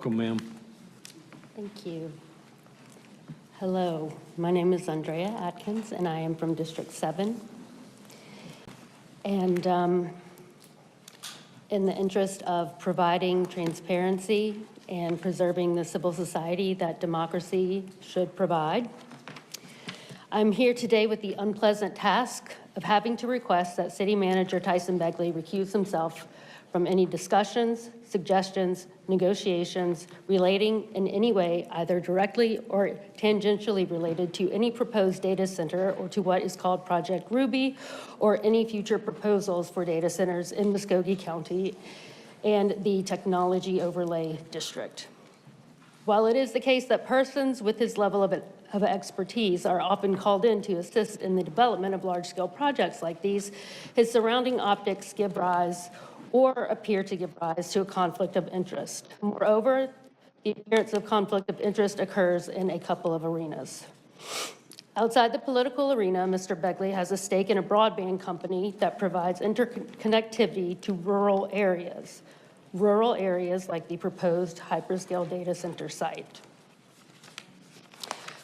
Welcome, ma'am. Thank you. Hello, my name is Andrea Atkins, and I am from District 7. And in the interest of providing transparency and preserving the civil society that democracy should provide, I'm here today with the unpleasant task of having to request that City Manager Tyson Begley recuse himself from any discussions, suggestions, negotiations relating in any way, either directly or tangentially related to any proposed data center or to what is called Project Ruby or any future proposals for data centers in Muskogee County and the Technology Overlay District. While it is the case that persons with his level of expertise are often called in to assist in the development of large-scale projects like these, his surrounding optics give rise or appear to give rise to a conflict of interest. Moreover, the appearance of conflict of interest occurs in a couple of arenas. Outside the political arena, Mr. Begley has a stake in a broadband company that provides interconnectivity to rural areas like the proposed hyperscale data center site.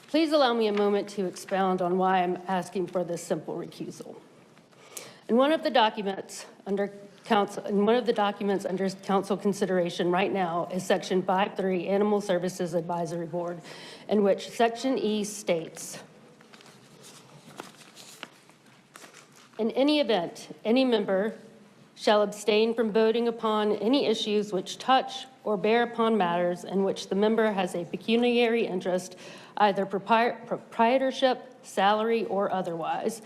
Please allow me a moment to expound on why I'm asking for this simple recusal. In one of the documents under council consideration right now is Section 5.3 Animal Services Advisory Board, in which Section E states, in any event, any member shall abstain from voting upon any issues which touch or bear upon matters in which the member has a pecuniary interest, either proprietorship, salary, or otherwise.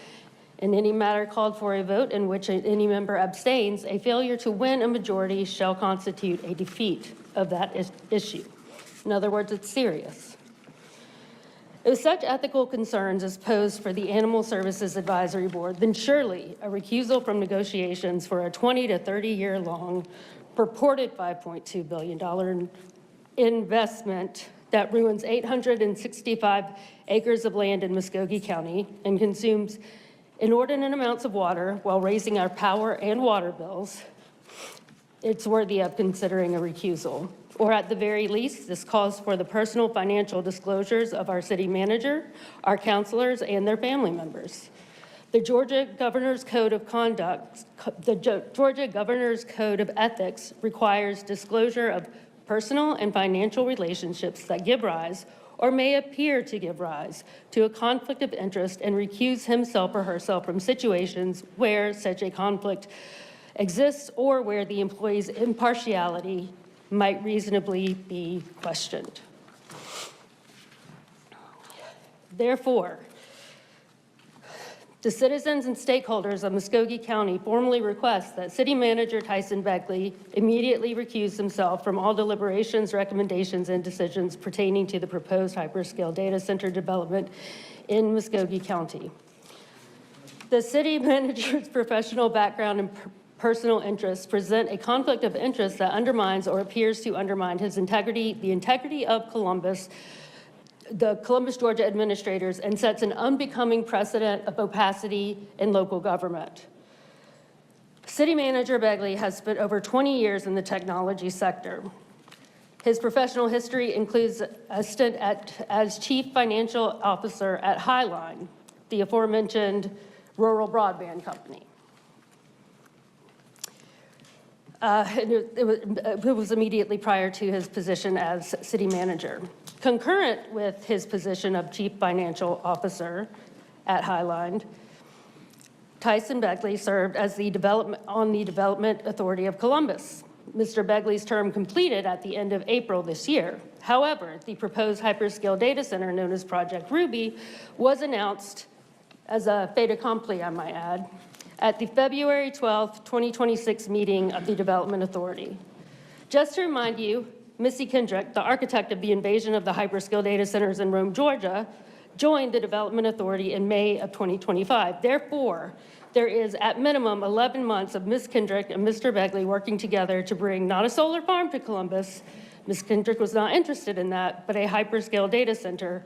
In any matter called for a vote in which any member abstains, a failure to win a majority shall constitute a defeat of that issue. In other words, it's serious. If such ethical concerns as posed for the Animal Services Advisory Board, then surely a recusal from negotiations for a 20 to 30-year-long purported $5.2 billion investment that ruins 865 acres of land in Muskogee County and consumes inordinate amounts of water while raising our power and water bills, it's worthy of considering a recusal. Or at the very least, this calls for the personal financial disclosures of our city manager, our councilors, and their family members. The Georgia Governor's Code of Ethics requires disclosure of personal and financial relationships that give rise or may appear to give rise to a conflict of interest and recuse himself or herself from situations where such a conflict exists or where the employee's impartiality might reasonably be questioned. Therefore, the citizens and stakeholders of Muskogee County formally request that City Manager Tyson Begley immediately recuse himself from all deliberations, recommendations, and decisions pertaining to the proposed hyperscale data center development in Muskogee County. The City Manager's professional background and personal interests present a conflict of interest that undermines or appears to undermine his integrity, the integrity of Columbus, the Columbus, Georgia administrators, and sets an unbecoming precedent of opacity in local government. City Manager Begley has spent over 20 years in the technology sector. His professional history includes a stint as Chief Financial Officer at Highline, the aforementioned rural broadband company. It was immediately prior to his position as city manager. Concurrent with his position of Chief Financial Officer at Highline, Tyson Begley served as on the Development Authority of Columbus. Mr. Begley's term completed at the end of April this year. However, the proposed hyperscale data center known as Project Ruby was announced as a fait accompli, I might add, at the February 12th, 2026 meeting of the Development Authority. Just to remind you, Missy Kendrick, the architect of the invasion of the hyperscale data centers in Rome, Georgia, joined the Development Authority in May of 2025. Therefore, there is at minimum 11 months of Ms. Kendrick and Mr. Begley working together to bring not a solar farm to Columbus. Ms. Kendrick was not interested in that, but a hyperscale data center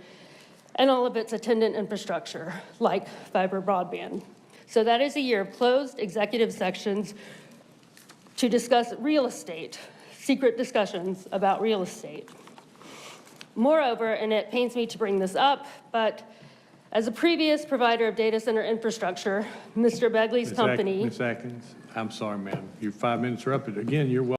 and all of its attendant infrastructure, like fiber broadband. So that is a year of closed executive sessions to discuss real estate, secret discussions about real estate. Moreover, and it pains me to bring this up, but as a previous provider of data center infrastructure, Mr. Begley's company. Ms. Atkins, I'm sorry, ma'am. Your 5 minutes are up. Again, you're welcome.